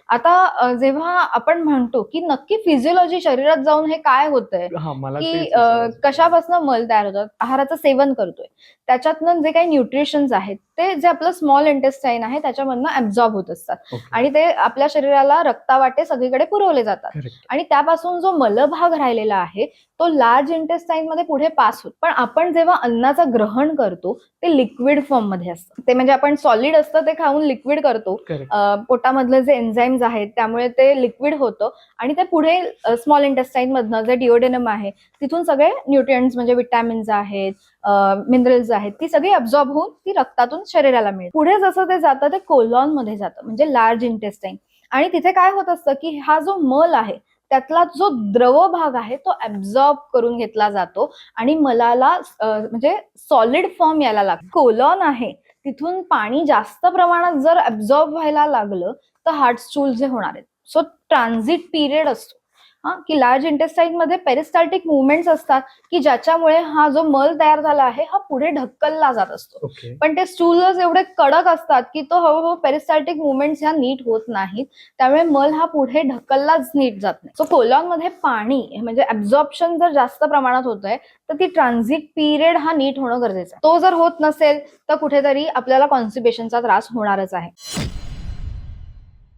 आता जेव्हा आपण म्हणतो की नक्की फिजिओलॉजी शरीरात जाऊन हे काय होतंय, हां, मला की तेच विचारायचं होतं. कशापासून मल तयार होतात, आहाराचं सेवन करतोय, त्याच्यातनं जे काही न्यूट्रिशन्स आहेत ते जे आपलं स्मॉल इंटेस्टाईन आहे त्याच्यामधनं ऍब्झॉर्ब होत असतात ओके. आणि ते आपल्या शरीराला रक्तावाटे सगळीकडे पुरवले जातात करेक्ट. आणि त्यापासून जो मलभाग राहिलेला आहे तो लार्ज इंटेस्टाईन मध्ये पुढे पास होतो. पण आपण जेव्हा अन्नाचं ग्रहण करतो ते लिक्विड फॉर्म मध्ये असतं. ते म्हणजे आपण सॉलिड असतं ते खाऊन लिक्विड करतो. करेक्ट. पोटामधले जे एन्झाईम्स आहेत त्यामुळे ते लिक्विड होतं आणि ते पुढे स्मॉल इंटेस्टाईन मधनं जे डिओडेनम आहे तिथून सगळे न्यूट्रिएंट्स म्हणजे विटॅमिन्स आहेत, मिनरल्स आहेत, ती सगळी अब्झॉर्ब होऊन ती रक्तातून शरीराला मिळते. पुढे जसं ते जातं ते कोलॉन मध्ये जातं म्हणजे लार्ज इंटेस्टाईन आणि तिथे काय होत असतं की हा जो मल आहे त्यातला जो द्रव भाग आहे तो ऍब्झॉर्ब करून घेतला जातो आणि मलाला म्हणजे सॉलिड फॉर्म यायला लागतो. कोलॉन आहे तिथून पाणी जास्त प्रमाणात जर ऍब्झॉर्ब व्हायला लागलं तर हार्ट स्टूल जे होणार आहेत. सो ट्रान्झिट पिरियड असतो की लार्ज इंटेस्टाईन मध्ये पेरिस्टाल्टिक मुवमेंट्स असतात की ज्याच्यामुळे हा जो मल तयार झाला आहे हा पुढे ढकलला जात असतो. ओके. पण ते स्टूल्स एवढे कडक असतात की तो हळूहळू पेरिस्टाल्टिक मुवमेंट्स ह्या नीट होत नाहीत, त्यामुळे मल हा पुढे ढकललाच नीट जात नाही. सो कोलॉन मध्ये पाणी म्हणजे ऍब्झॉर्प्शन जर जास्त प्रमाणात होतंय तर ती ट्रान्झिट पिरियड हा नीट होणं गरजेचं आहे. तो जर होत नसेल तर कुठेतरी आपल्याला कॉन्स्टिपेशनचा त्रास होणारच आहे.